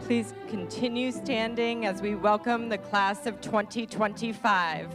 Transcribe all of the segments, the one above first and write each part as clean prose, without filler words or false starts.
Please continue standing as we welcome the class of 2025.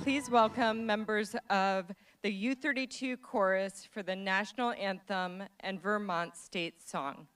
Please welcome members of the U-32 chorus for the national anthem and Vermont state song.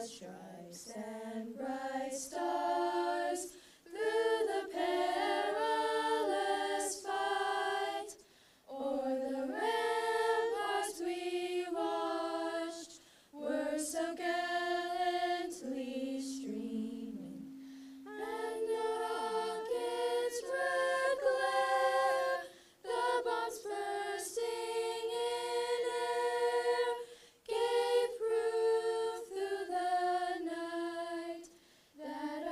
Stripes and bright stars through the perilous fight, o'er the ramparts we watched were so gallantly streaming, and the rockets' red glare, the bombs bursting in air, gave proof through the night that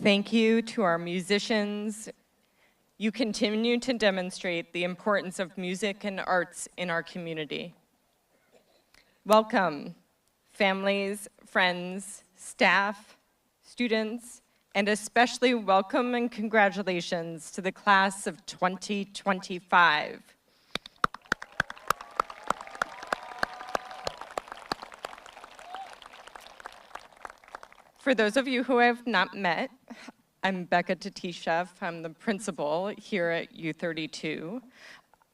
Thank you to our musicians. You continue to demonstrate the importance of music and arts in our community. Welcome, families, friends, staff, students, and especially welcome and congratulations to the class of 2025. For those of you who I have not met, I'm Becca Tatishev. I'm the principal here at U-32.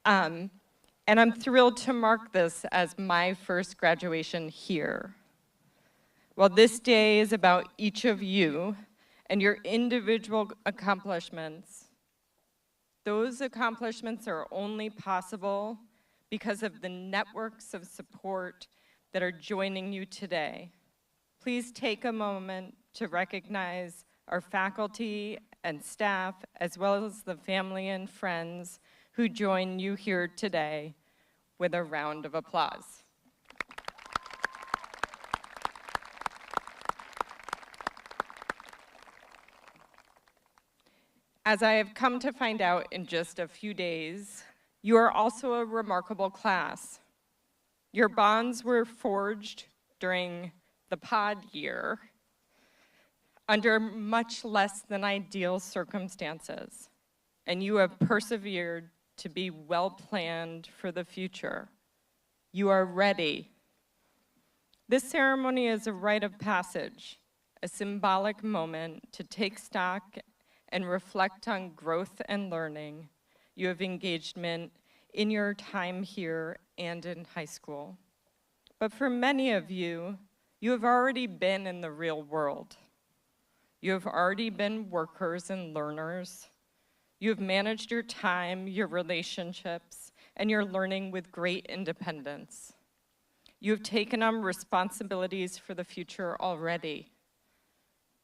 And I'm thrilled to mark this as my first graduation here. While this day is about each of you and your individual accomplishments, those accomplishments are only possible because of the networks of support that are joining you today. Please take a moment to recognize our faculty and staff, as well as the family and friends who join you here today with a round of applause. As I have come to find out in just a few days, you are also a remarkable class. Your bonds were forged during the pod year under much less than ideal circumstances, and you have persevered to be well planned for the future. You are ready. This ceremony is a rite of passage, a symbolic moment to take stock and reflect on growth and learning you have engaged in your time here and in high school. But for many of you, you have already been in the real world. You have already been workers and learners. You have managed your time, your relationships, and your learning with great independence. You have taken on responsibilities for the future already.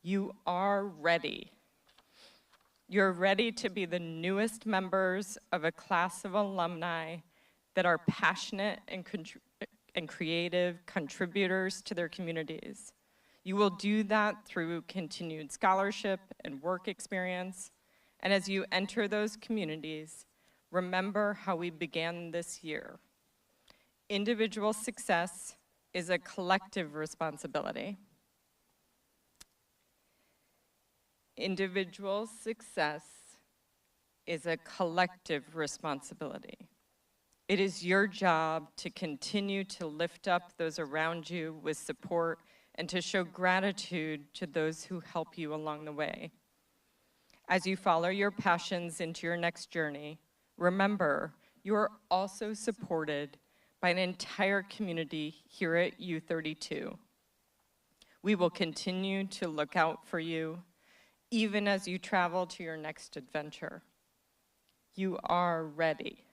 You are ready. You're ready to be the newest members of a class of alumni that are passionate and creative contributors to their communities. You will do that through continued scholarship and work experience. And as you enter those communities, remember how we began this year. Individual success is a collective responsibility. Individual success is a collective responsibility. It is your job to continue to lift up those around you with support and to show gratitude to those who help you along the way. As you follow your passions into your next journey, remember, you are also supported by an entire community here at U-32. We will continue to look out for you, even as you travel to your next adventure. You are ready.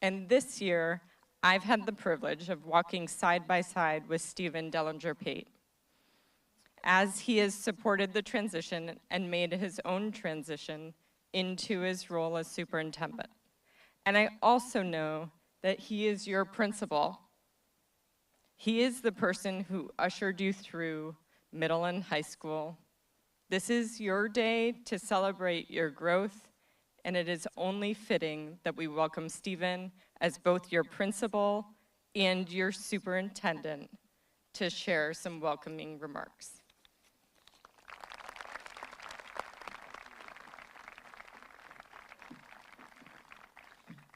And this year, I've had the privilege of walking side by side with Stephen Dellinger-Pate as he has supported the transition and made his own transition into his role as superintendent. And I also know that he is your principal. He is the person who ushered you through middle and high school. This is your day to celebrate your growth, and it is only fitting that we welcome Stephen as both your principal and your superintendent to share some welcoming remarks.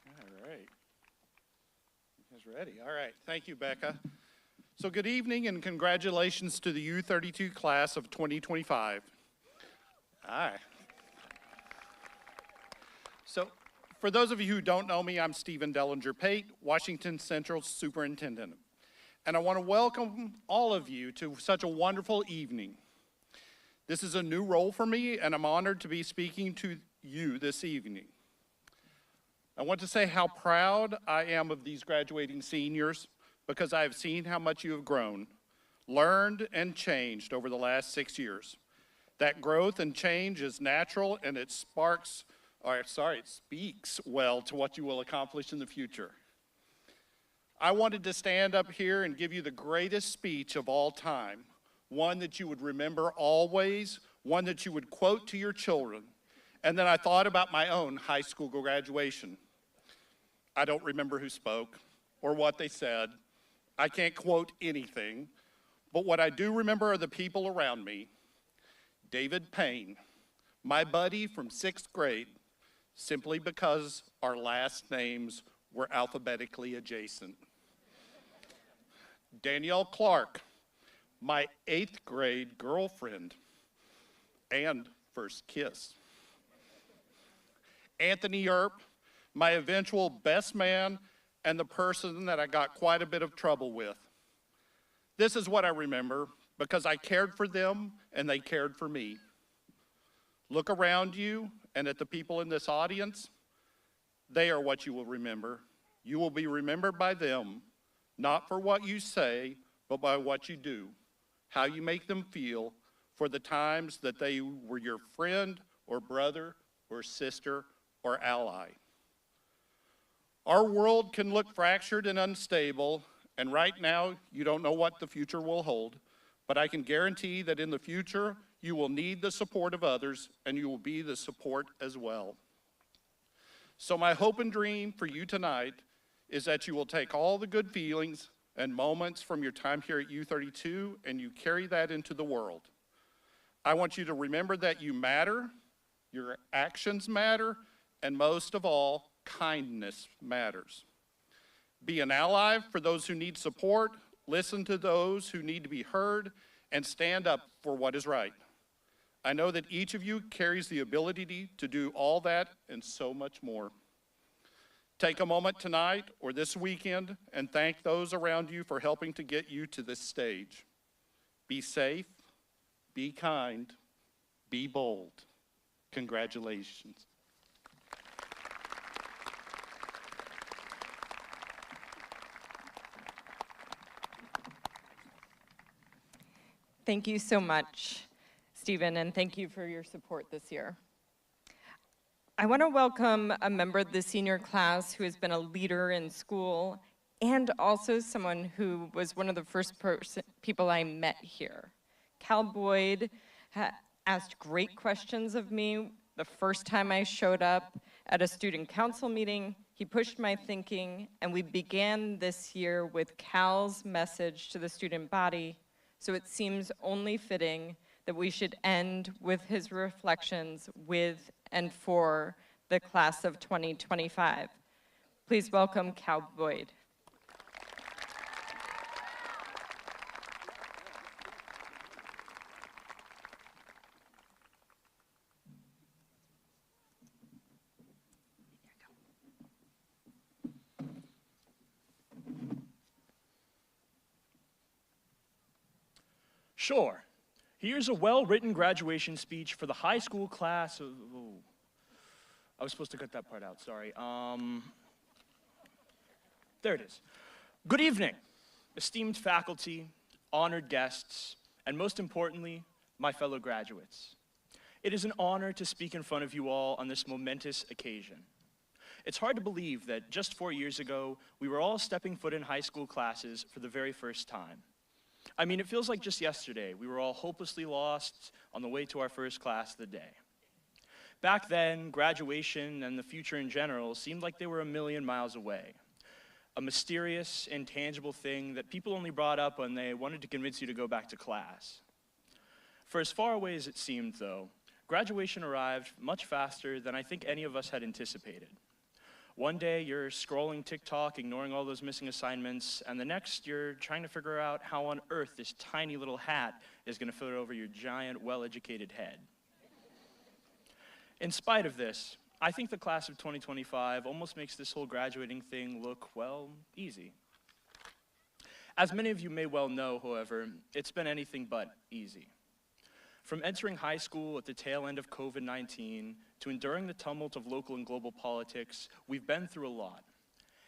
All right. You guys ready? All right. Thank you, Becca. So good evening and congratulations to the U-32 class of 2025. All right. So for those of you who don't know me, I'm Stephen Dellinger-Pate, Washington Central Superintendent. And I want to welcome all of you to such a wonderful evening. This is a new role for me, and I'm honored to be speaking to you this evening. I want to say how proud I am of these graduating seniors because I have seen how much you have grown, learned, and changed over the last 6 years. That growth and change is natural, and it speaks well to what you will accomplish in the future. I wanted to stand up here and give you the greatest speech of all time, one that you would remember always, one that you would quote to your children. And then I thought about my own high school graduation. I don't remember who spoke or what they said. I can't quote anything, but what I do remember are the people around me. David Payne, my buddy from 6th grade, simply because our last names were alphabetically adjacent. Danielle Clark, my 8th grade girlfriend and first kiss. Anthony Earp, my eventual best man and the person that I got quite a bit of trouble with. This is what I remember because I cared for them and they cared for me. Look around you and at the people in this audience. They are what you will remember. You will be remembered by them, not for what you say, but by what you do, how you make them feel for the times that they were your friend or brother or sister or ally. Our world can look fractured and unstable, and right now you don't know what the future will hold, but I can guarantee that in the future you will need the support of others and you will be the support as well. So my hope and dream for you tonight is that you will take all the good feelings and moments from your time here at U-32 and you carry that into the world. I want you to remember that you matter, your actions matter, and most of all, kindness matters. Be an ally for those who need support, listen to those who need to be heard, and stand up for what is right. I know that each of you carries the ability to do all that and so much more. Take a moment tonight or this weekend and thank those around you for helping to get you to this stage. Be safe, be kind, be bold. Congratulations. Thank you so much, Stephen, and thank you for your support this year. I want to welcome a member of the senior class who has been a leader in school and also someone who was one of the first people I met here. Cal Boyd asked great questions of me the first time I showed up at a student council meeting. He pushed my thinking, and we began this year with Cal's message to the student body, so it seems only fitting that we should end with his reflections with and for the class of 2025. Please welcome Cal Boyd. Sure. Here's a well-written graduation speech for the high school class of, I was supposed to cut that part out, sorry. There it is. Good evening, esteemed faculty, honored guests, and most importantly, my fellow graduates. It is an honor to speak in front of you all on this momentous occasion. It's hard to believe that just 4 years ago, we were all stepping foot in high school classes for the very first time. I mean, it feels like just yesterday, we were all hopelessly lost on the way to our first class of the day. Back then, graduation and the future in general seemed like they were a million miles away. A mysterious, intangible thing that people only brought up when they wanted to convince you to go back to class. For as far away as it seemed, though, graduation arrived much faster than I think any of us had anticipated. One day, you're scrolling TikTok, ignoring all those missing assignments, and the next, you're trying to figure out how on earth this tiny little hat is going to fit over your giant, well-educated head. In spite of this, I think the class of 2025 almost makes this whole graduating thing look, well, easy. As many of you may well know, however, it's been anything but easy. From entering high school at the tail end of COVID-19 to enduring the tumult of local and global politics, we've been through a lot.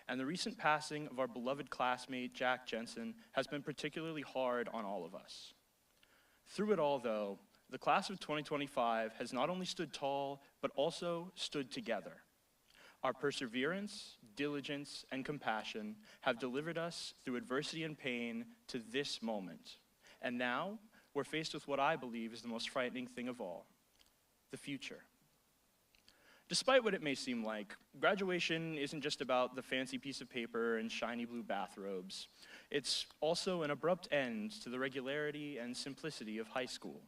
And the recent passing of our beloved classmate, Jensen, has been particularly hard on all of us. Through it all, though, the class of 2025 has not only stood tall, but also stood together. Our perseverance, diligence, and compassion have delivered us through adversity and pain to this moment. And now, we're faced with what I believe is the most frightening thing of all, the future. Despite what it may seem like, graduation isn't just about the fancy piece of paper and shiny blue bathrobes. It's also an abrupt end to the regularity and simplicity of high school.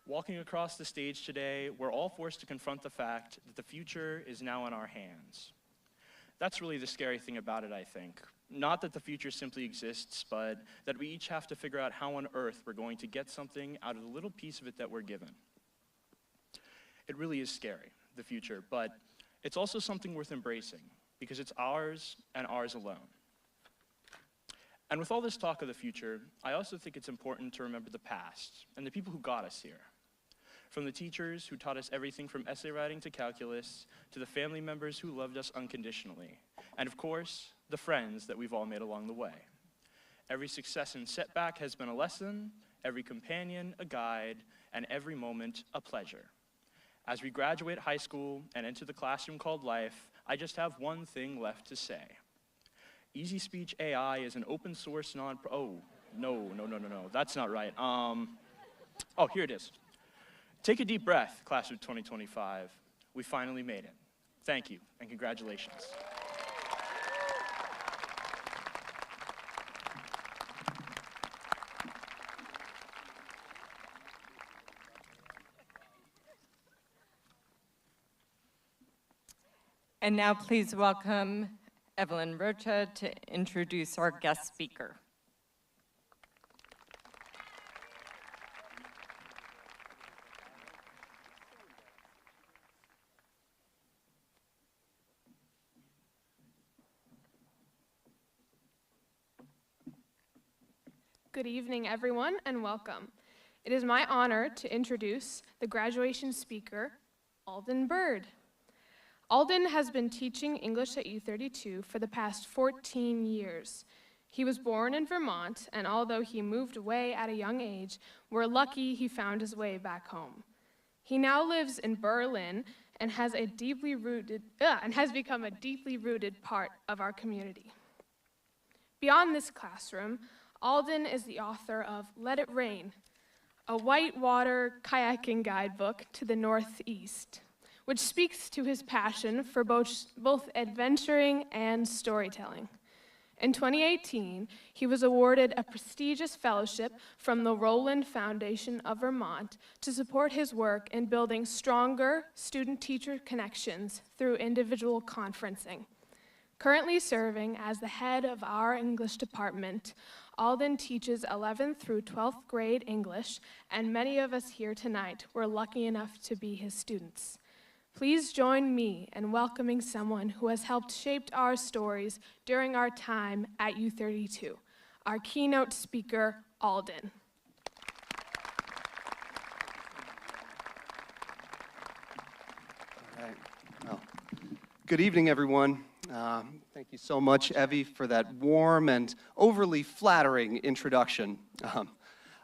Walking across the stage today, we're all forced to confront the fact that the future is now in our hands. That's really the scary thing about it, I think. Not that the future simply exists, but that we each have to figure out how on earth we're going to get something out of the little piece of it that we're given. It really is scary, the future, but it's also something worth embracing because it's ours and ours alone. And with all this talk of the future, I also think it's important to remember the past and the people who got us here. From the teachers who taught us everything from essay writing to calculus, to the family members who loved us unconditionally, and of course, the friends that we've all made along the way. Every success and setback has been a lesson, every companion a guide, and every moment a pleasure. As we graduate high school and enter the classroom called life, I just have one thing left to say. Easy Speech AI is an open source no, that's not right. Oh, here it is. Take a deep breath, class of 2025. We finally made it. Thank you, and congratulations. And now please welcome Evelyn Rocha to introduce our guest speaker. Good evening, everyone, and welcome. It is my honor to introduce the graduation speaker, Alden Bird. Alden has been teaching English at U-32 for the past 14 years. He was born in Vermont, and although he moved away at a young age, we're lucky he found his way back home. He now lives in Berlin and has become a deeply rooted part of our community. Beyond this classroom, Alden is the author of Let It Rain, a whitewater kayaking guidebook to the Northeast, which speaks to his passion for both adventuring and storytelling. In 2018, he was awarded a prestigious fellowship from the Rowland Foundation of Vermont to support his work in building stronger student-teacher connections through individual conferencing. Currently serving as the head of our English department, Alden teaches 11th through 12th grade English, and many of us here tonight were lucky enough to be his students. Please join me in welcoming someone who has helped shape our stories during our time at U-32, our keynote speaker, Alden. All right. Well, good evening, everyone. Thank you so much, Evie, for that warm and overly flattering introduction.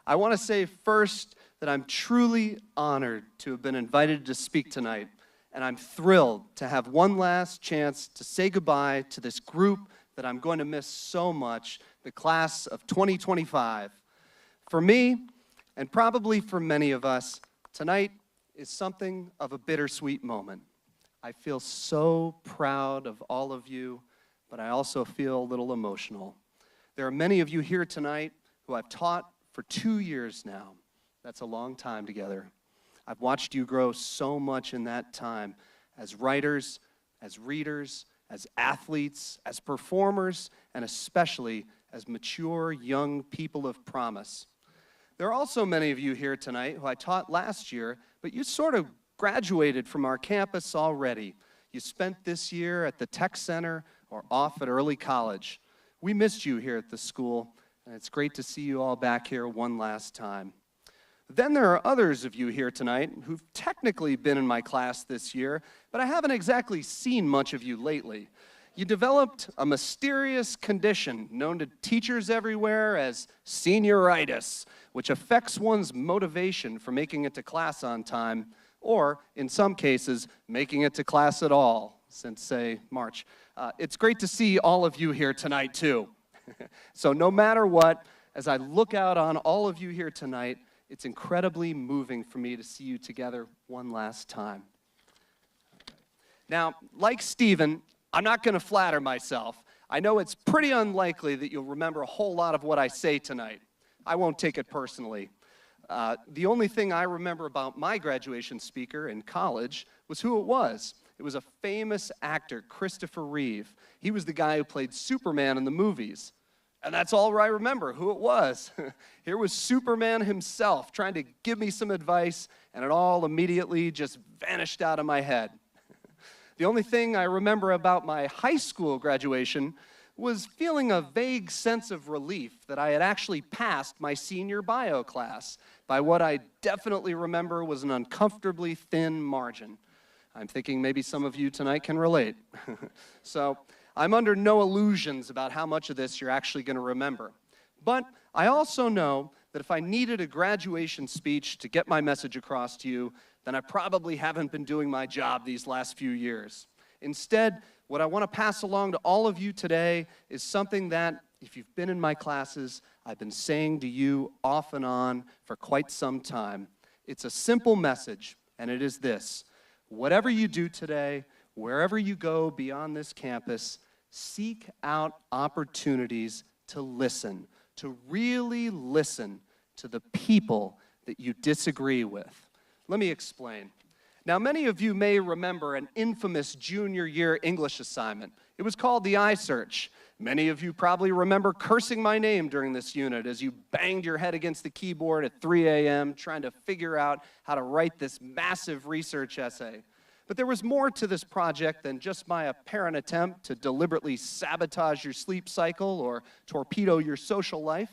I want to say first that I'm truly honored to have been invited to speak tonight, and I'm thrilled to have one last chance to say goodbye to this group that I'm going to miss so much, the class of 2025. For me, and probably for many of us, tonight is something of a bittersweet moment. I feel so proud of all of you, but I also feel a little emotional. There are many of you here tonight who I've taught for 2 years now. That's a long time together. I've watched you grow so much in that time as writers, as readers, as athletes, as performers, and especially as mature young people of promise. There are also many of you here tonight who I taught last year, but you sort of graduated from our campus already. You spent this year at the Tech Center or off at early college. We missed you here at the school, and it's great to see you all back here one last time. Then there are others of you here tonight who've technically been in my class this year, but I haven't exactly seen much of you lately. You developed a mysterious condition known to teachers everywhere as senioritis, which affects one's motivation for making it to class on time, or in some cases, making it to class at all, since, say, March. It's great to see all of you here tonight, too. So no matter what, as I look out on all of you here tonight, it's incredibly moving for me to see you together one last time. Now, like Stephen, I'm not going to flatter myself. I know it's pretty unlikely that you'll remember a whole lot of what I say tonight. I won't take it personally. The only thing I remember about my graduation speaker in college was who it was. It was a famous actor, Christopher Reeve. He was the guy who played Superman in the movies. And that's all I remember, who it was. Here was Superman himself trying to give me some advice, and it all immediately just vanished out of my head. The only thing I remember about my high school graduation was feeling a vague sense of relief that I had actually passed my senior bio class by what I definitely remember was an uncomfortably thin margin. I'm thinking maybe some of you tonight can relate. So I'm under no illusions about how much of this you're actually going to remember. But I also know that if I needed a graduation speech to get my message across to you, then I probably haven't been doing my job these last few years. Instead, what I want to pass along to all of you today is something that, if you've been in my classes, I've been saying to you off and on for quite some time. It's a simple message, and it is this: whatever you do today, wherever you go beyond this campus, seek out opportunities to listen, to really listen to the people that you disagree with. Let me explain. Now, many of you may remember an infamous junior year English assignment. It was called the eye search. Many of you probably remember cursing my name during this unit as you banged your head against the keyboard at 3 a.m. trying to figure out how to write this massive research essay. But there was more to this project than just my apparent attempt to deliberately sabotage your sleep cycle or torpedo your social life.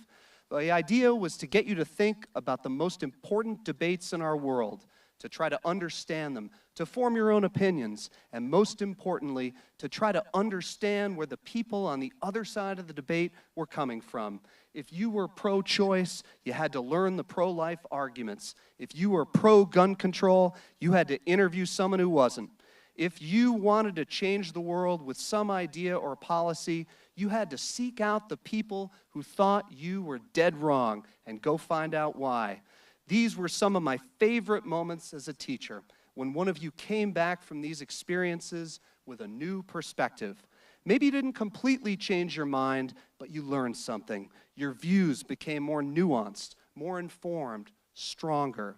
The idea was to get you to think about the most important debates in our world, to try to understand them, to form your own opinions, and most importantly, to try to understand where the people on the other side of the debate were coming from. If you were pro-choice, you had to learn the pro-life arguments. If you were pro-gun control, you had to interview someone who wasn't. If you wanted to change the world with some idea or policy, you had to seek out the people who thought you were dead wrong and go find out why. These were some of my favorite moments as a teacher, when one of you came back from these experiences with a new perspective. Maybe you didn't completely change your mind, but you learned something. Your views became more nuanced, more informed, stronger.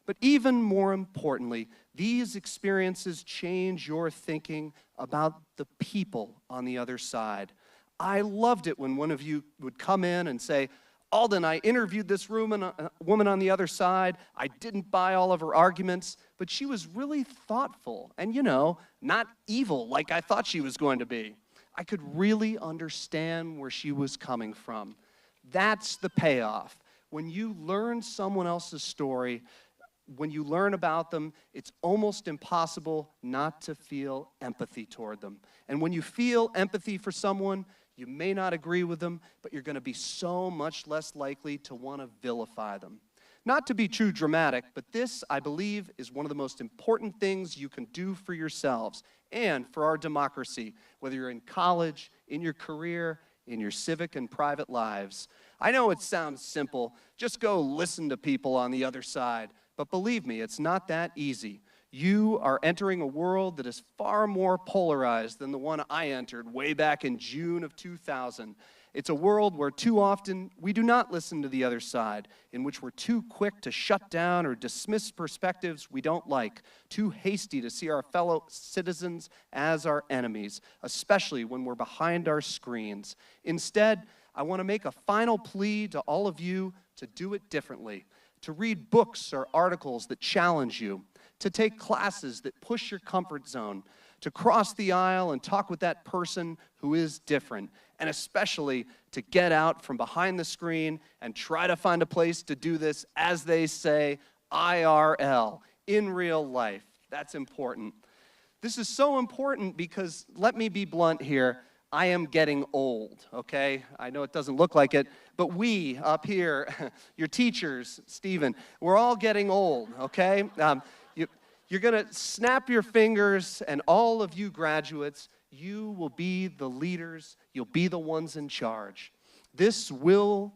But even more importantly, these experiences change your thinking about the people on the other side. I loved it when one of you would come in and say, "Alden, I interviewed this woman on the other side. I didn't buy all of her arguments, but she was really thoughtful and, not evil like I thought she was going to be. I could really understand where she was coming from." That's the payoff. When you learn someone else's story, when you learn about them, it's almost impossible not to feel empathy toward them. And when you feel empathy for someone, you may not agree with them, but you're going to be so much less likely to want to vilify them. Not to be too dramatic, but this, I believe, is one of the most important things you can do for yourselves and for our democracy, whether you're in college, in your career, in your civic and private lives. I know it sounds simple. Just go listen to people on the other side. But believe me, it's not that easy. You are entering a world that is far more polarized than the one I entered way back in June of 2000. It's a world where too often we do not listen to the other side, in which we're too quick to shut down or dismiss perspectives we don't like, too hasty to see our fellow citizens as our enemies, especially when we're behind our screens. Instead, I want to make a final plea to all of you to do it differently, to read books or articles that challenge you, to take classes that push your comfort zone, to cross the aisle and talk with that person who is different, and especially to get out from behind the screen and try to find a place to do this, as they say, IRL, in real life. That's important. This is so important because, let me be blunt here, I am getting old, okay? I know it doesn't look like it, but we up here, your teachers, Stephen, we're all getting old, okay? You're going to snap your fingers, and all of you graduates, you will be the leaders. You'll be the ones in charge. This will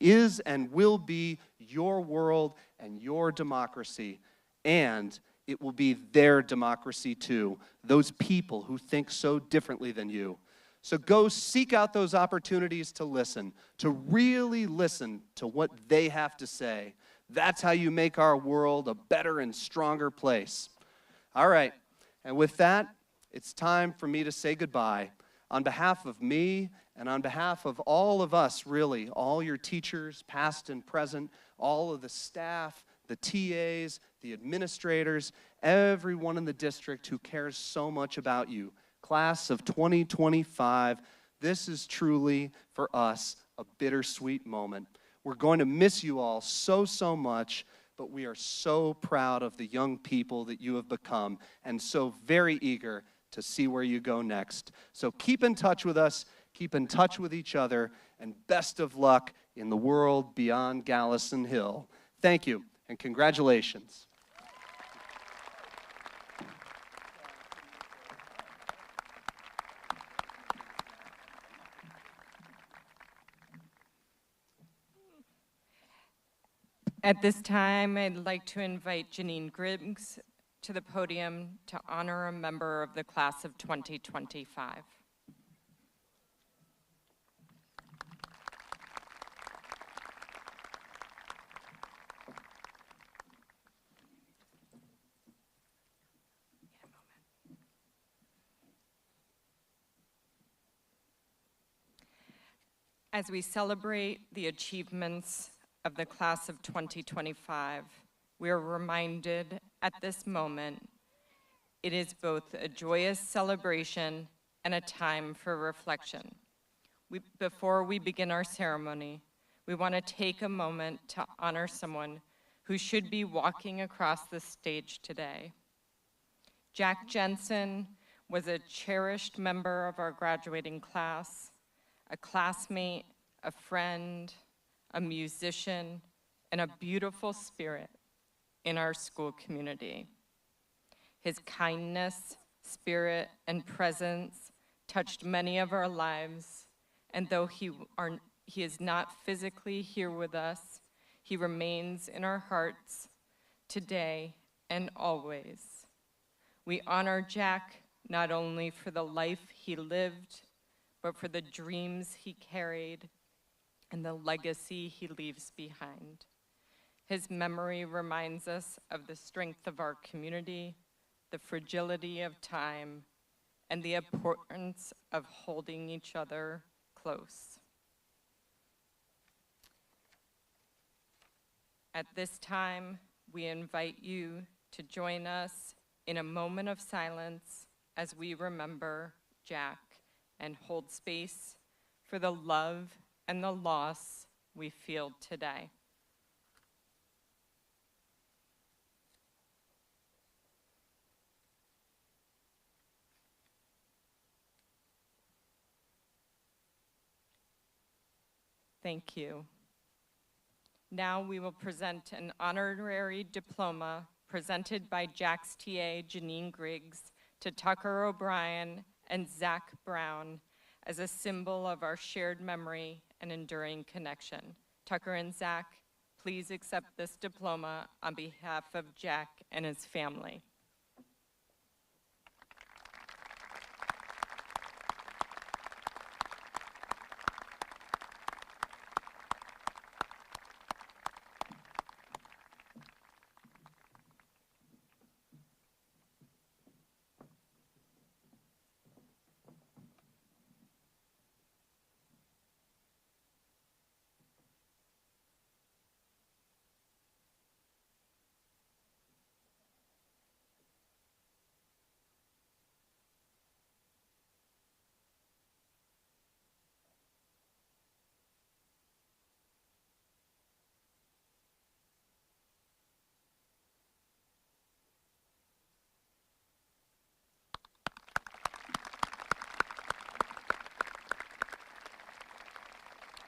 is and will be your world and your democracy, and it will be their democracy too, those people who think so differently than you. So go seek out those opportunities to listen, to really listen to what they have to say. That's how you make our world a better and stronger place. All right, and with that, it's time for me to say goodbye. On behalf of me and on behalf of all of us, really, all your teachers, past and present, all of the staff, the TAs, the administrators, everyone in the district who cares so much about you, class of 2025, this is truly, for us, a bittersweet moment. We're going to miss you all so, so much, but we are so proud of the young people that you have become and so very eager to see where you go next. So keep in touch with us, keep in touch with each other, and best of luck in the world beyond Gallison Hill. Thank you, and congratulations. At this time, I'd like to invite Janine Griggs to the podium to honor a member of the class of 2025. As we celebrate the achievements of the class of 2025, we are reminded at this moment it is both a joyous celebration and a time for reflection. Before we begin our ceremony, we want to take a moment to honor someone who should be walking across the stage today. Jack Jensen was a cherished member of our graduating class, a classmate, a friend, a musician, and a beautiful spirit in our school community. His kindness, spirit, and presence touched many of our lives, and though he is not physically here with us, he remains in our hearts today and always. We honor Jack not only for the life he lived, but for the dreams he carried and the legacy he leaves behind. His memory reminds us of the strength of our community, the fragility of time, and the importance of holding each other close. At this time, we invite you to join us in a moment of silence as we remember Jack and hold space for the love and the loss we feel today. Thank you. Now we will present an honorary diploma presented by Jack's TA, Janine Griggs, to Tucker O'Brien and Zach Brown as a symbol of our shared memory and enduring connection. Tucker and Zach, please accept this diploma on behalf of Jack and his family.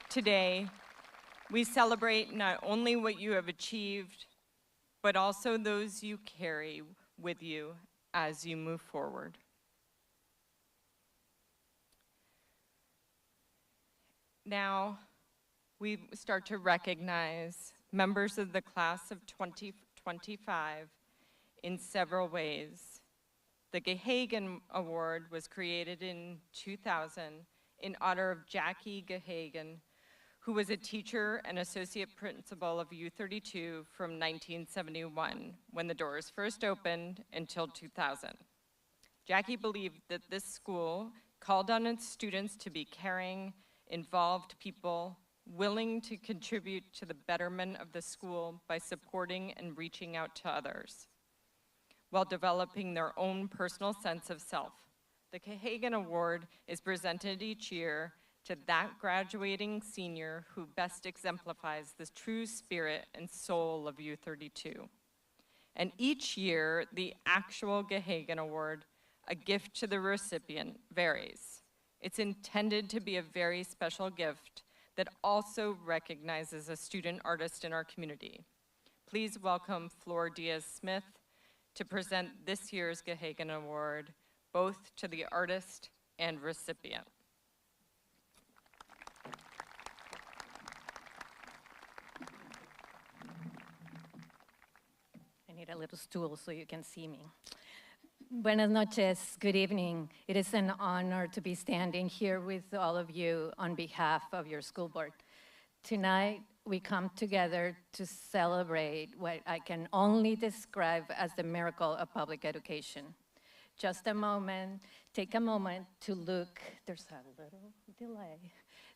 Today, we celebrate not only what you have achieved, but also those you carry with you as you move forward. Now, we start to recognize members of the class of 2025 in several ways. The Gehagen Award was created in 2000 in honor of Jackie Gehagen, who was a teacher and associate principal of U-32 from 1971, when the doors first opened, until 2000. Jackie believed that this school called on its students to be caring, involved people, willing to contribute to the betterment of the school by supporting and reaching out to others, while developing their own personal sense of self. The Gehagen Award is presented each year to that graduating senior who best exemplifies the true spirit and soul of U-32. And each year, the actual Gehagen Award, a gift to the recipient, varies. It's intended to be a very special gift that also recognizes a student artist in our community. Please welcome Flor Diaz-Smith to present this year's Gehagen Award, both to the artist and recipient. I need a little stool so you can see me. Buenas noches, good evening. It is an honor to be standing here with all of you on behalf of your school board. Tonight, we come together to celebrate what I can only describe as the miracle of public education. Just a moment, take a moment to look, there's a little delay.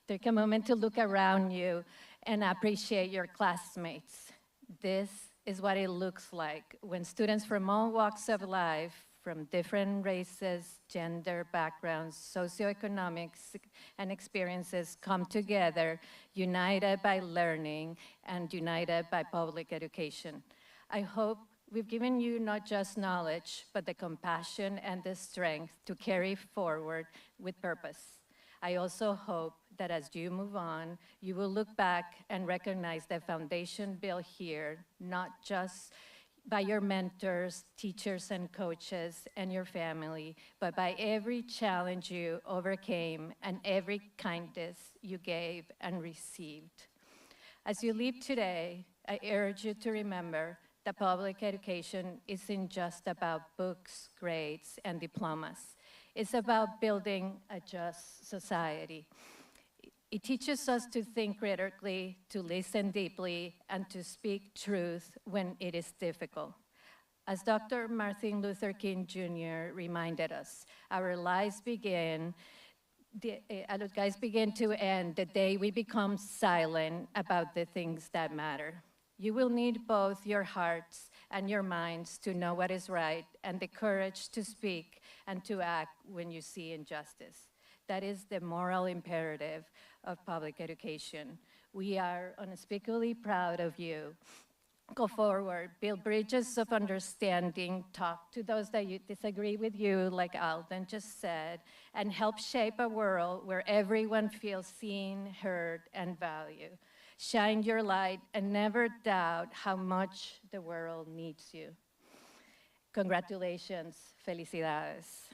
Take a moment to look around you and appreciate your classmates. This is what it looks like when students from all walks of life, from different races, gender, backgrounds, socioeconomics, and experiences come together, united by learning and united by public education. I hope we've given you not just knowledge, but the compassion and the strength to carry forward with purpose. I also hope that as you move on, you will look back and recognize the foundation built here, not just by your mentors, teachers, and coaches, and your family, but by every challenge you overcame and every kindness you gave and received. As you leave today, I urge you to remember that public education isn't just about books, grades, and diplomas. It's about building a just society. It teaches us to think critically, to listen deeply, and to speak truth when it is difficult. As Dr. Martin Luther King Jr. reminded us, our lives begin to end the day we become silent about the things that matter. You will need both your hearts and your minds to know what is right and the courage to speak and to act when you see injustice. That is the moral imperative of public education. We are unspeakably proud of you. Go forward, build bridges of understanding, talk to those that disagree with you, like Alden just said, and help shape a world where everyone feels seen, heard, and valued. Shine your light and never doubt how much the world needs you. Congratulations, felicidades.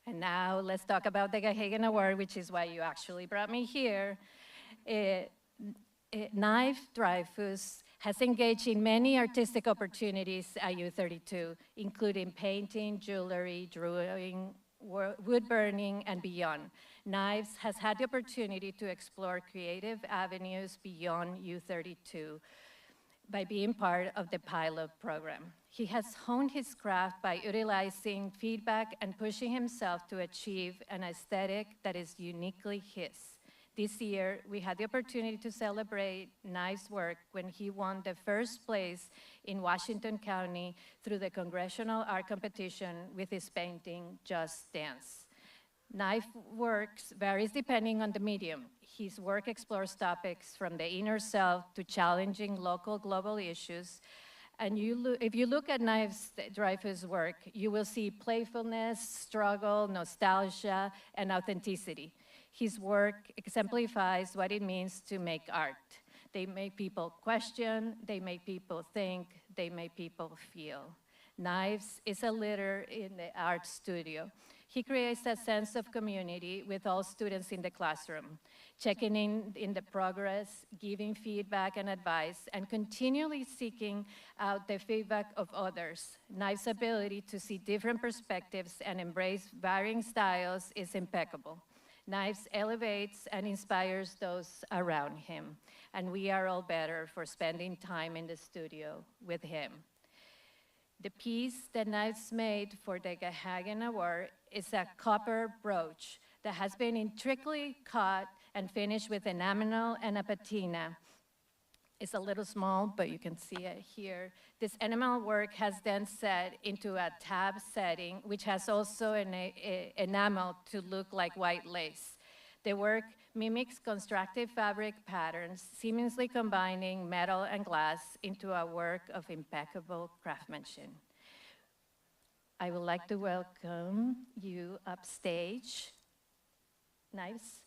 And now let's talk about the Gehagen Award, which is why you actually brought me here. Knife Dreyfus has engaged in many artistic opportunities at U-32, including painting, jewelry, drawing, wood burning, and beyond. Knives has had the opportunity to explore creative avenues beyond U-32 by being part of the pilot program. He has honed his craft by utilizing feedback and pushing himself to achieve an aesthetic that is uniquely his. This year, we had the opportunity to celebrate Knife's work when he won the first place in Washington County through the Congressional Art Competition with his painting, Just Dance. Knife works varies depending on the medium. His work explores topics from the inner self to challenging local global issues. And if you look at Dreyfus' work, you will see playfulness, struggle, nostalgia, and authenticity. His work exemplifies what it means to make art. They make people question, they make people think, they make people feel. Knives is a leader in the art studio. He creates a sense of community with all students in the classroom, checking in the progress, giving feedback and advice, and continually seeking out the feedback of others. Knife's ability to see different perspectives and embrace varying styles is impeccable. Knives elevates and inspires those around him, and we are all better for spending time in the studio with him. The piece that Knives made for the Gahagan Award is a copper brooch that has been intricately cut and finished with enamel and a patina. It's a little small, but you can see it here. This enamel work has then set into a tab setting, which has also an enamel to look like white lace. The work mimics constructive fabric patterns, seamlessly combining metal and glass into a work of impeccable craftsmanship. I would like to welcome you upstage. Knives.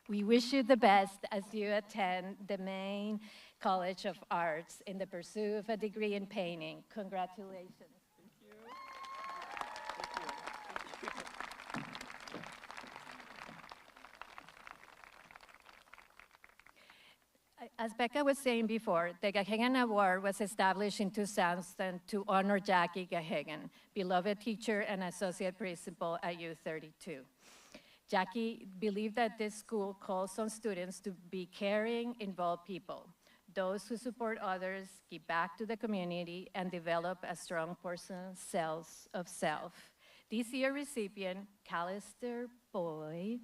We wish you the best as you attend the Maine College of Arts in the pursuit of a degree in painting. Congratulations. As Becca was saying before, the Gahagan Award was established in 2000 to honor Jackie Gahagan, beloved teacher and associate principal at U-32. Jackie believed that this school calls on students to be caring, involved people, those who support others, give back to the community, and develop a strong personal sense of self. This year's recipient, Callister Boyd,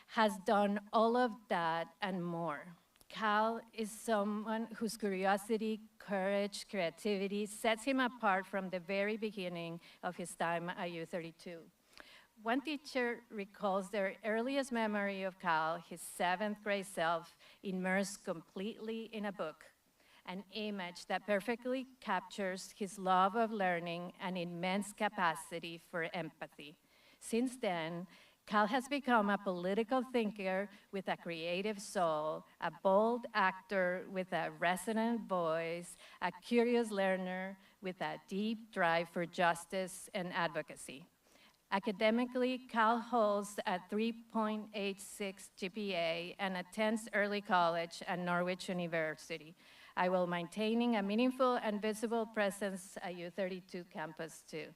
has done all of that and more. Cal is someone whose curiosity, courage, creativity sets him apart from the very beginning of his time at U-32. One teacher recalls their earliest memory of Cal, his 7th grade self, immersed completely in a book, an image that perfectly captures his love of learning and immense capacity for empathy. Since then, Cal has become a political thinker with a creative soul, a bold actor with a resonant voice, a curious learner with a deep drive for justice and advocacy. Academically, Cal holds a 3.86 GPA and attends early college at Norwich University, while maintaining a meaningful and visible presence at U-32 campus too.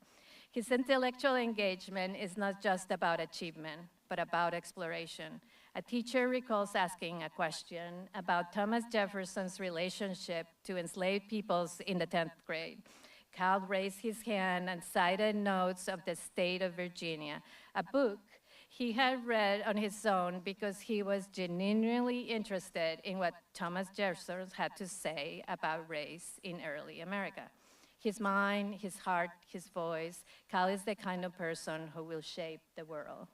His intellectual engagement is not just about achievement, but about exploration. A teacher recalls asking a question about Thomas Jefferson's relationship to enslaved peoples in the 10th grade. Cal raised his hand and cited notes of the state of Virginia, a book he had read on his own because he was genuinely interested in what Thomas Jefferson had to say about race in early America. His mind, his heart, his voice, Cal is the kind of person who will shape the world.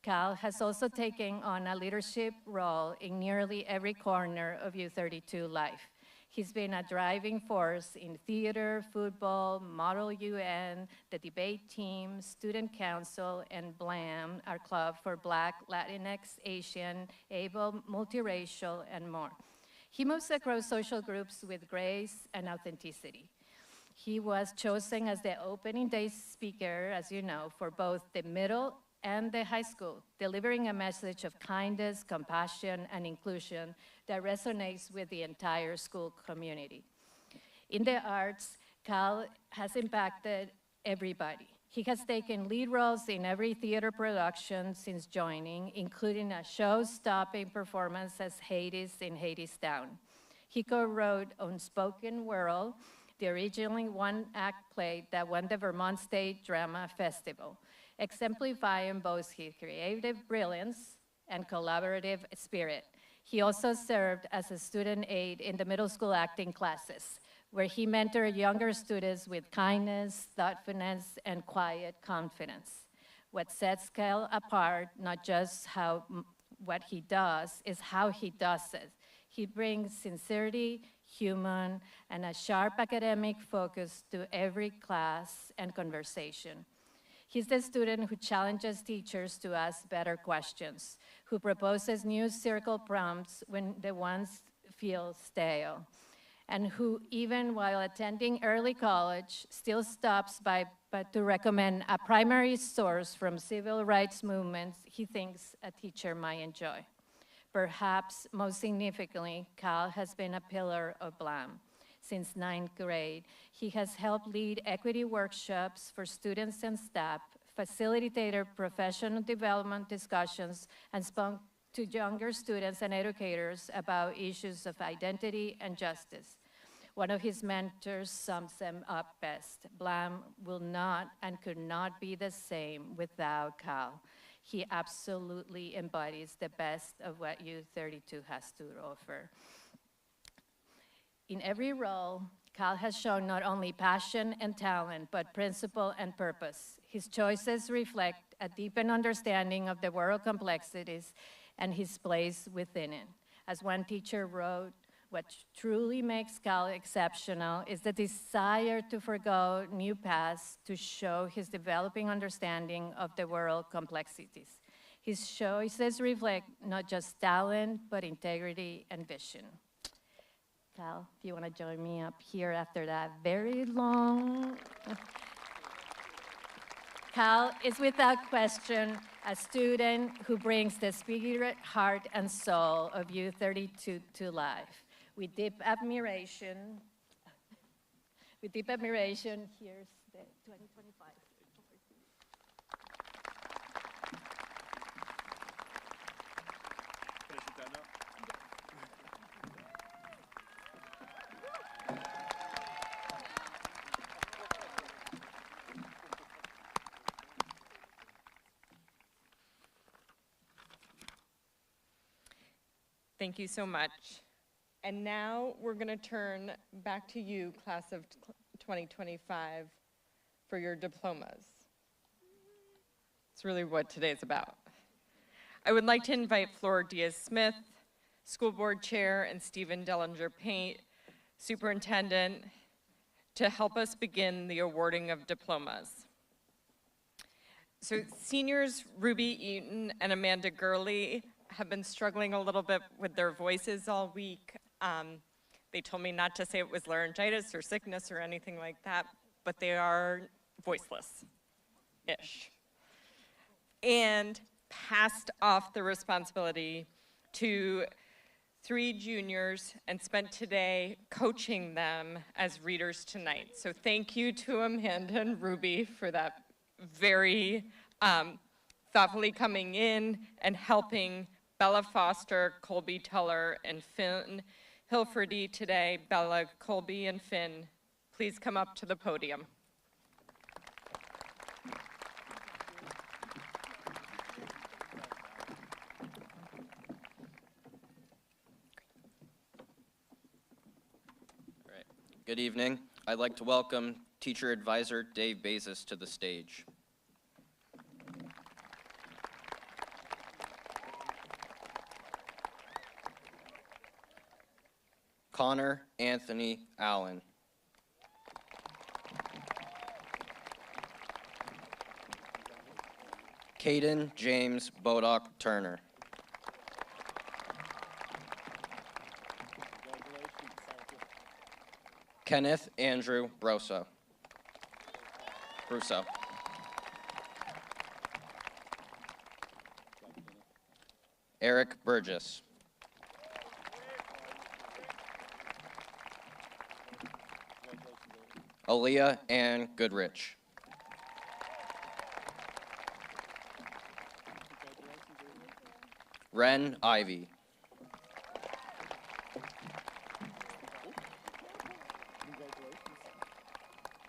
Cal has also taken on a leadership role in nearly every corner of U-32 life. He's been a driving force in theater, football, Model UN, the debate team, student council, and BLAM, our club for Black, Latinx, Asian, able, multiracial, and more. He moves across social groups with grace and authenticity. He was chosen as the opening day speaker, as you know, for both the middle and the high school, delivering a message of kindness, compassion, and inclusion that resonates with the entire school community. In the arts, Cal has impacted everybody. He has taken lead roles in every theater production since joining, including a show-stopping performance as Hades in Hadestown. He co-wrote Unspoken World, the originally one-act play that won the Vermont State Drama Festival, exemplifying both his creative brilliance and collaborative spirit. He also served as a student aide in the middle school acting classes, where he mentored younger students with kindness, thoughtfulness, and quiet confidence. What sets Cal apart, not just what he does, is how he does it. He brings sincerity, humor, and a sharp academic focus to every class and conversation. He's the student who challenges teachers to ask better questions, who proposes new circle prompts when the ones feel stale, and who, even while attending early college, still stops by to recommend a primary source from civil rights movements he thinks a teacher might enjoy. Perhaps most significantly, Cal has been a pillar of BLAM. Since 9th grade, he has helped lead equity workshops for students and staff, facilitated professional development discussions, and spoke to younger students and educators about issues of identity and justice. One of his mentors sums them up best: BLAM will not and could not be the same without Cal. He absolutely embodies the best of what U-32 has to offer. In every role, Cal has shown not only passion and talent, but principle and purpose. His choices reflect a deepened understanding of the world complexities and his place within it. As one teacher wrote, what truly makes Cal exceptional is the desire to forgo new paths to show his developing understanding of the world complexities. His choices reflect not just talent, but integrity and vision. Cal, if you want to join me up here after that very long. Cal is without question a student who brings the spirit, heart, and soul of U-32 to life. With deep admiration, here's the 2025. Thank you so much. And now we're going to turn back to you, class of 2025, for your diplomas. It's really what today's about. I would like to invite Flora Diaz-Smith, School Board Chair, and Stephen Dellinger-Paint, Superintendent, to help us begin the awarding of diplomas. So seniors Ruby Eaton and Amanda Gurley have been struggling a little bit with their voices all week. They told me not to say it was laryngitis or sickness or anything like that, but they are voiceless-ish. And passed off the responsibility to 3 juniors and spent today coaching them as readers tonight. So thank you to Amanda and Ruby for that very thoughtfully coming in and helping Bella Foster, Colby Teller, and Finn Hilferty today. Bella, Colby, and Finn, please come up to the podium. All right. Good evening. I'd like to welcome Teacher Advisor Dave Bezos to the stage. Connor Anthony Allen. Caden James Bodock Turner. Kenneth Andrew Broso. Eric Burgess. Aaliyah Ann Goodrich. Ren Ivy.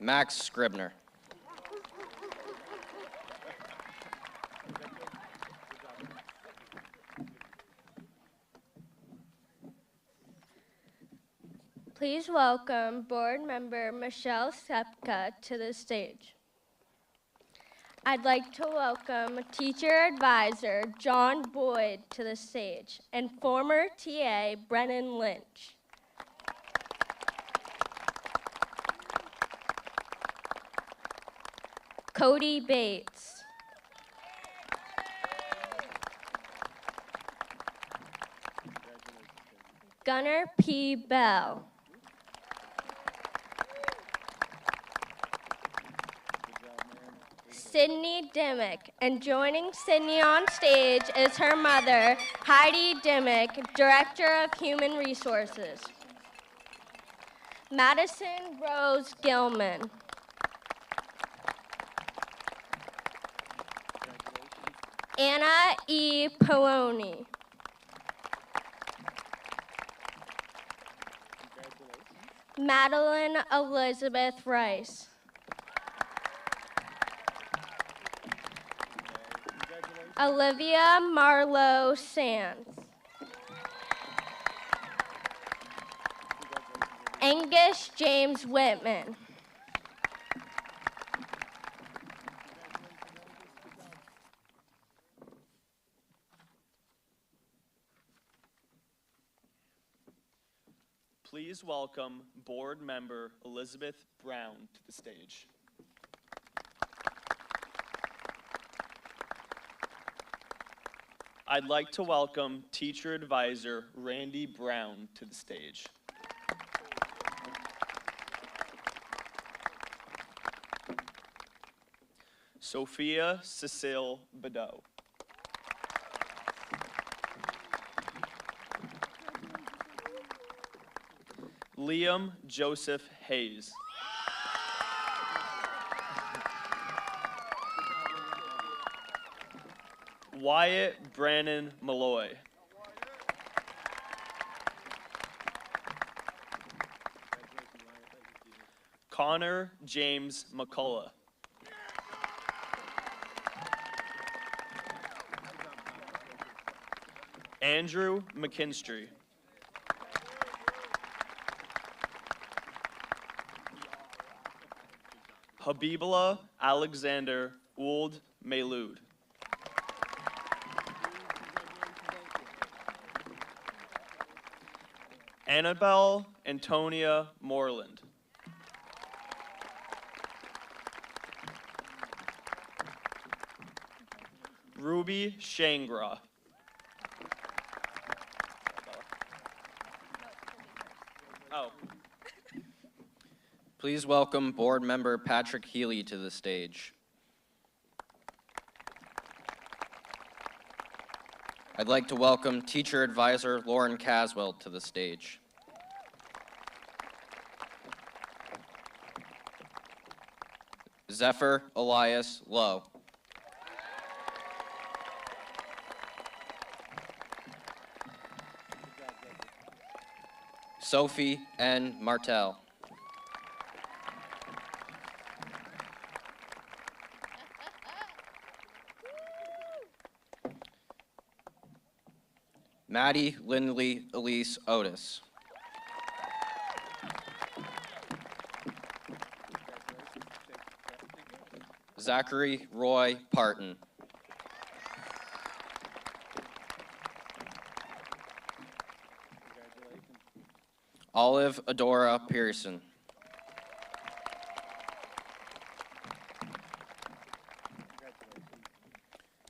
Max Scribner. Please welcome Board Member Michelle Sepka to the stage. I'd like to welcome Teacher Advisor John Boyd to the stage and former TA Brennan Lynch. Cody Bates. Gunnar P. Bell. Sydney Dimmick, and joining Sydney on stage is her mother, Heidi Dimmick, Director of Human Resources. Madison Rose Gilman. Anna E. Poloni. Madeline Elizabeth Rice. Olivia Marlowe Sands. Angus James Whitman. Please welcome board member Elizabeth Brown to the stage. I'd like to welcome teacher advisor Randy Brown to the stage. Sophia Cecile Badeau. Liam Joseph Hayes. Wyatt Brannon Malloy. Connor James McCullough. Andrew McKinstry. Habibullah Alexander Ould Maloud. Annabelle Antonia Moreland. Ruby Shangra. Oh. Please welcome board member Patrick Healy to the stage. I'd like to welcome teacher advisor Lauren Caswell to the stage. Zephyr Elias Lowe. Sophie N. Martell. Maddie Lindley Elise Otis. Zachary Roy Parton. Olive Adora Pearson.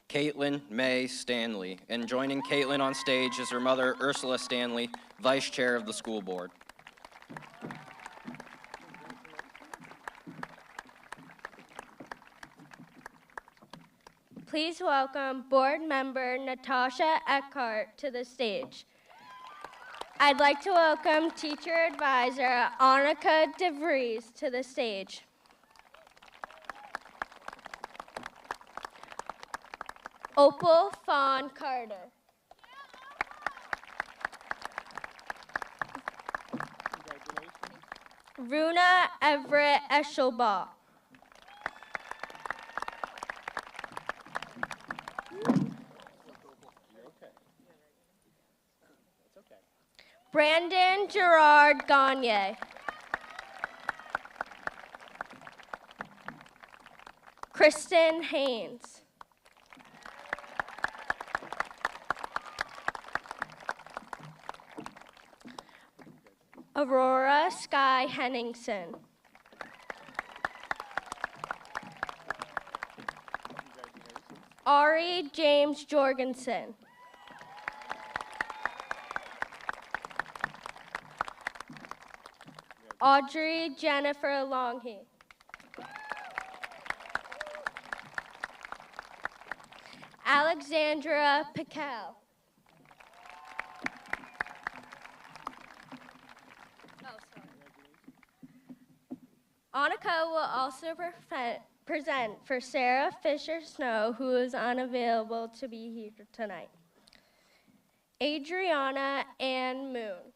Caitlin May Stanley, and joining Caitlin on stage is her mother, Ursula Stanley, Vice Chair of the School Board. Please welcome board member Natasha Eckhart to the stage. I'd like to welcome teacher advisor Annika DeVries to the stage. Opal Fawn Carter. Runa Everett Eschelbach. Brandon Gerard Gagne. Kristen Haynes. Aurora Sky Henningsen. Ari James Jorgensen. Audrey Jennifer Longhe. Alexandra Pical. Annika will also present for Sarah Fisher Snow, who is unavailable to be here tonight. Adriana Ann Moon.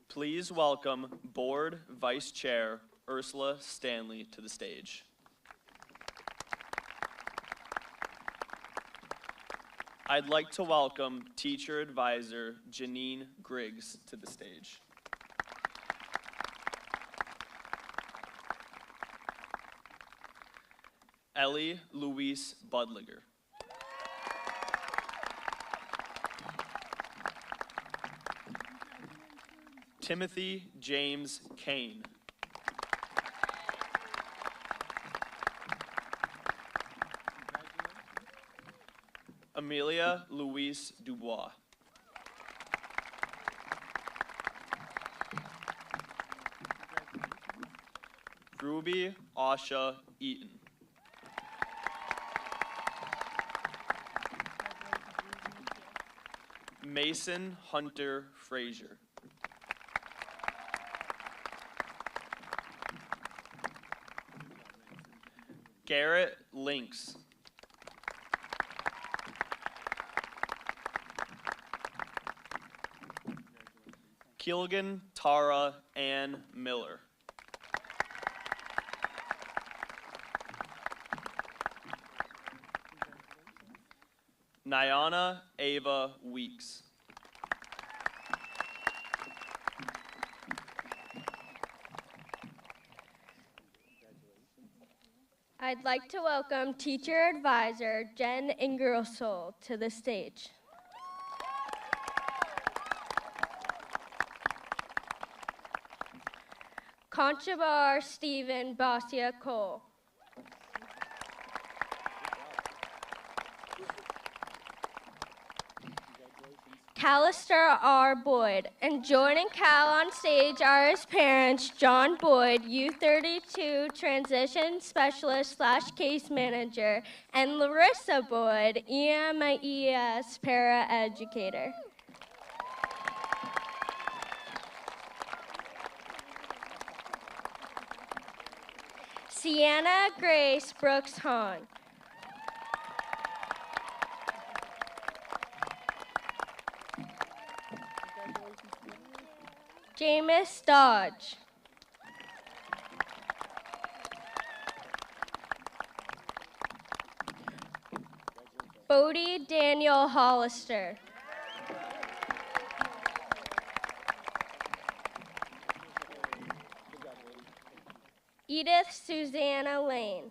Please welcome Board Vice Chair Ursula Stanley to the stage. I'd like to welcome Teacher Advisor Janine Griggs to the stage. Ellie Louise Budliger. Timothy James Kane. Amelia Louise Dubois. Ruby Asha Eaton. Mason Hunter Frazier. Garrett Lynx. Keelgan Tara Ann Miller. Nyana Ava Weeks. I'd like to welcome Teacher Advisor Jen Ingersoll to the stage. Conchabar Stephen Basia Cole. Callister R. Boyd, and joining Cal on stage are his parents, John Boyd, U-32 Transition Specialist / Case Manager, and Larissa Boyd, EMES Para-Educator. Sienna Grace Brooks Hahn. Jameis Dodge. Bodie Daniel Hollister. Edith Susanna Lane.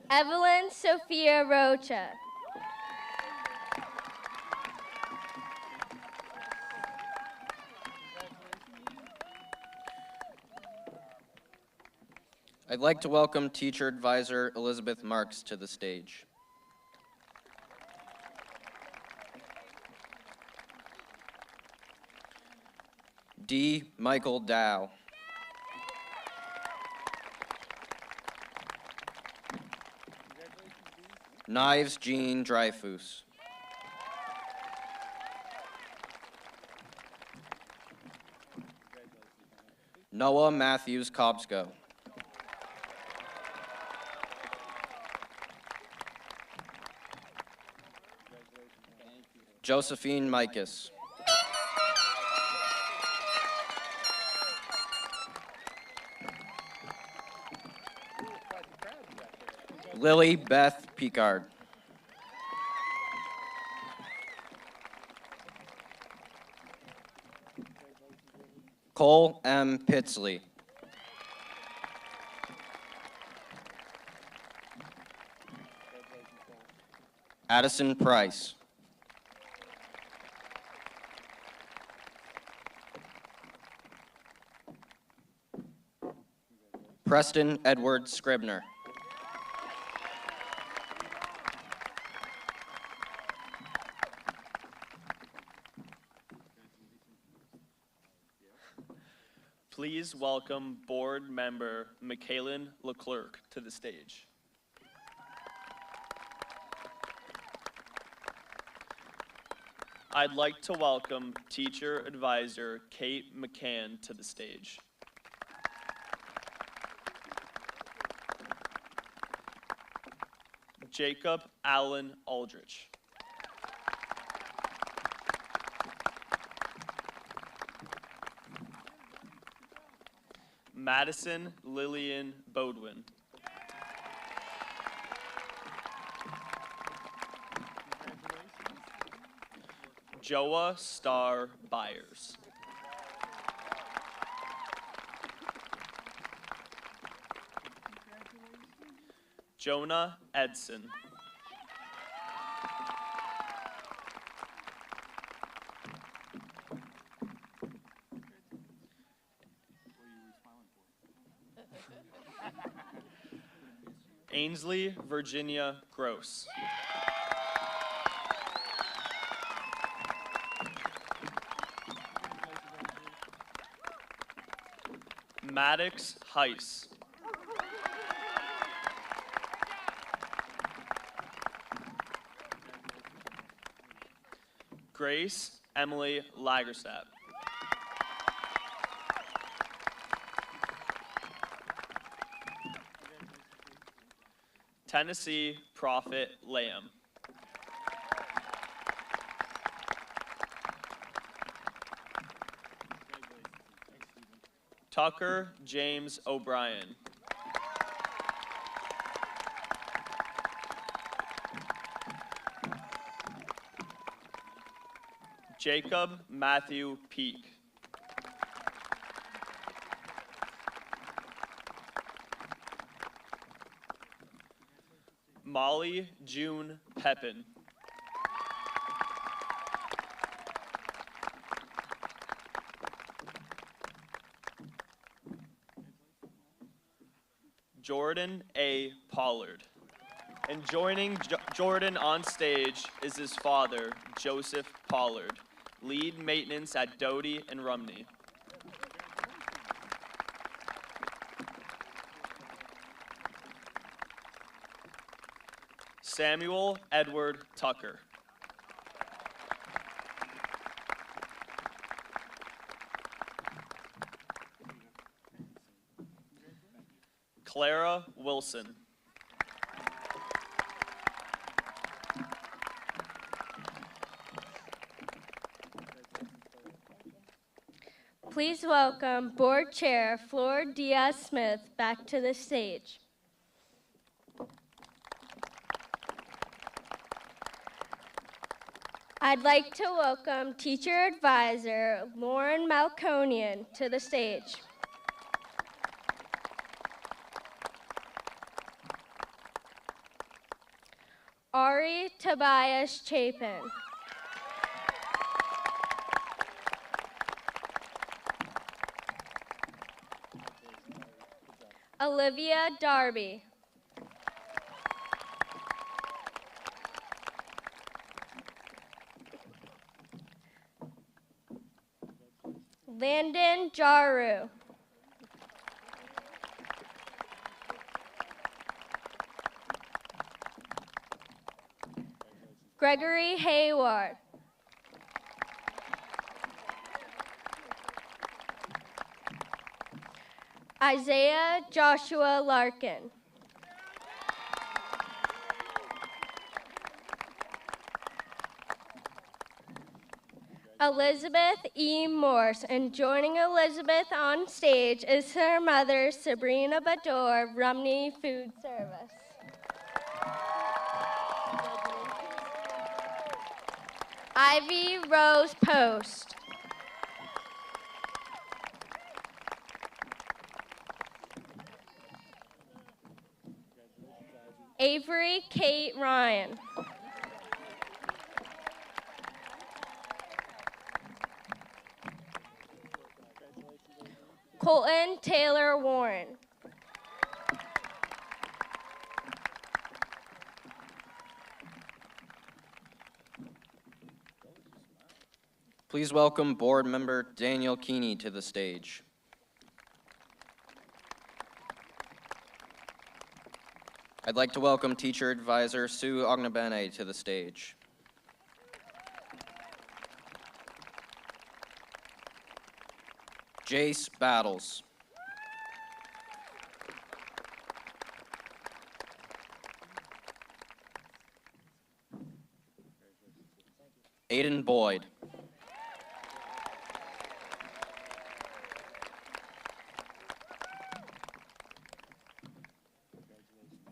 Evelyn Sophia Rocha. I'd like to welcome Teacher Advisor Elizabeth Marks to the stage. D. Michael Dow. Knives Jean Dreyfus. Noah Matthews Kobsko. Josephine Mikas. Lily Beth Picard. Cole M. Pitsley. Addison Price. Preston Edward Scribner. Please welcome board member Michaelin Leclerc to the stage. I'd like to welcome teacher advisor Kate McCann to the stage. Jacob Allen Aldrich. Madison Lillian Bodwin. Joa Star Byers. Jonah Edson. Ainsley Virginia Gross. Maddox Heiss. Grace Emily Lagerstadt. Tennessee Prophet Lamb. Tucker James O'Brien. Jacob Matthew Peak. Molly June Pepin. Jordan A. Pollard. And joining Jordan on stage is his father, Joseph Pollard, lead maintenance at Doty and Rumney. Samuel Edward Tucker. Clara Wilson. Please welcome Board Chair Flor Diaz-Smith back to the stage. I'd like to welcome Teacher Advisor Lauren Malconian to the stage. Ari Tobias Chapin. Olivia Darby. Landon Jaru. Gregory Hayward. Isaiah Joshua Larkin. Elizabeth E. Morse, and joining Elizabeth on stage is her mother, Sabrina Bador, Rumney Food Service. Ivy Rose Post. Avery Kate Ryan. Colton Taylor Warren. Please welcome Board Member Daniel Keeney to the stage. I'd like to welcome Teacher Advisor Sue Ognabene to the stage. Jace Battles. Aiden Boyd.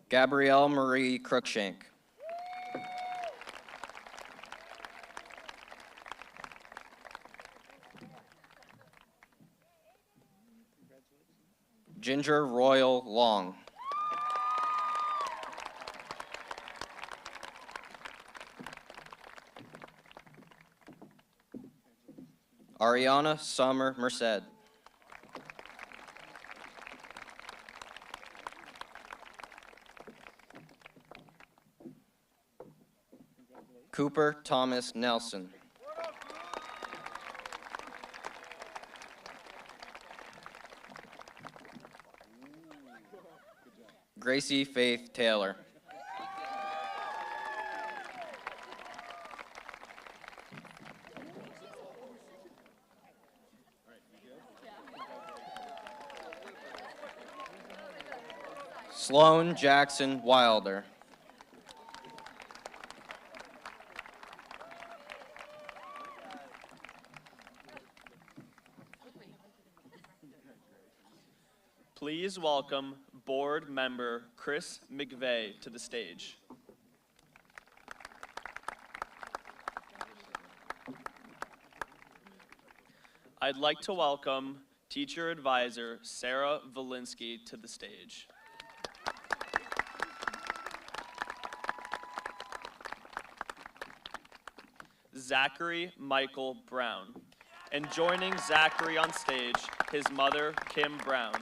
Gabrielle Marie Cruikshank. Ginger Royal Long. Ariana Summer Merced. Cooper Thomas Nelson. Gracie Faith Taylor. Sloan Jackson Wilder. Please welcome Board Member Chris McVeigh to the stage. I'd like to welcome Teacher Advisor Sarah Valinsky to the stage. Zachary Michael Brown. And joining Zachary on stage, his mother, Kim Brown,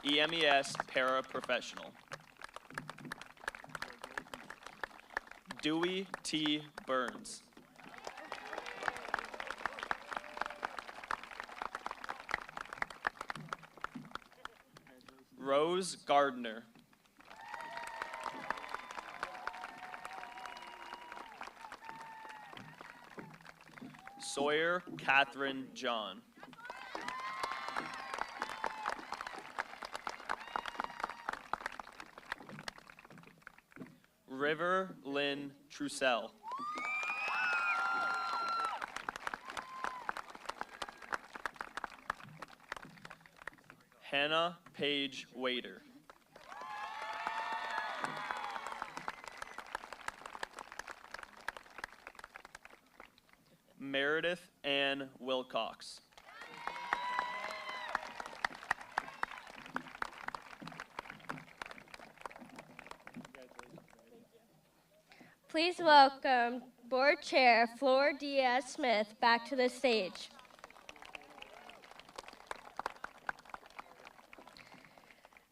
EMES paraprofessional. Dewey T. Burns. Rose Gardner. Sawyer Catherine John. River Lynn Trussell. Hannah Paige Wader. Meredith Ann Wilcox. Please welcome Board Chair Flor Diaz-Smith back to the stage.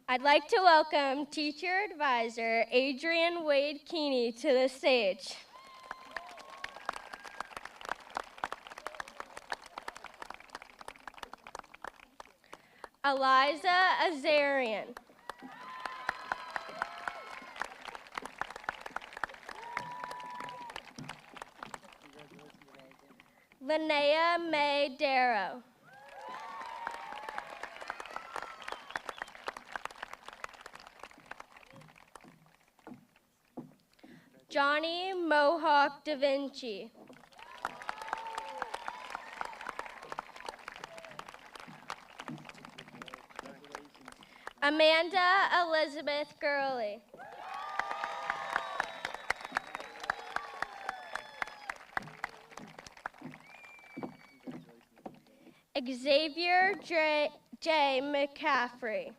I'd like to welcome Teacher Advisor Adrian Wade Keeney to the stage. Eliza Azarian. Linnea May Darrow. Johnny Mohawk Da Vinci. Amanda Elizabeth Gurley. Xavier J. McCaffrey.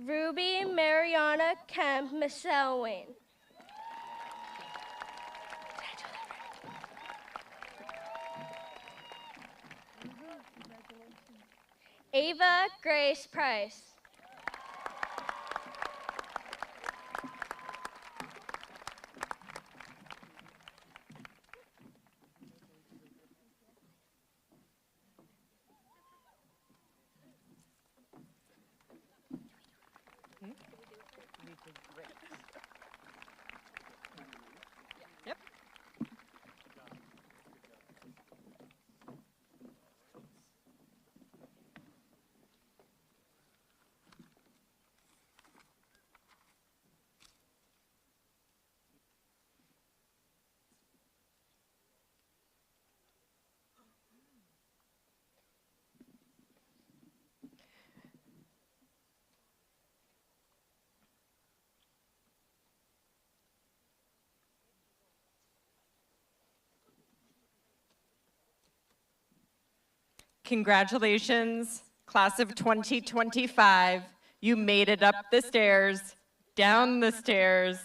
Ruby Mariana Kemp Misselwyn. Did I do that Ava Grace Price. Yep. Congratulations, class of 2025. You made it up the stairs, down the stairs,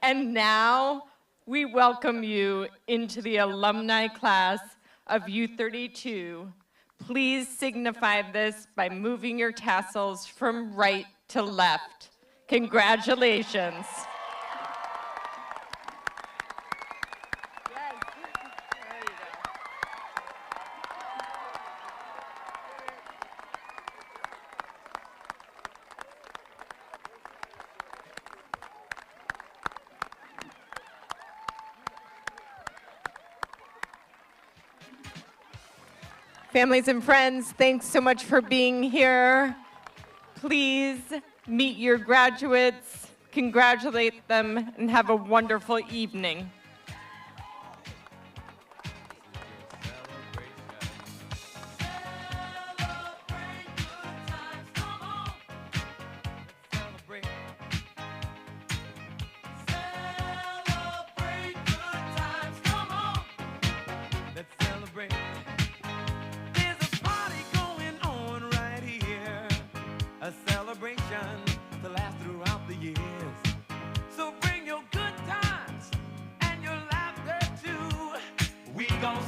and now we welcome you into the alumni class of U-32. Please signify this by moving your tassels from right to left. Congratulations. Families and friends, thanks so much for being here. Please meet your graduates, congratulate them, and have a wonderful evening. A celebration to last throughout the years. So bring your good times and your laughter too. We gon'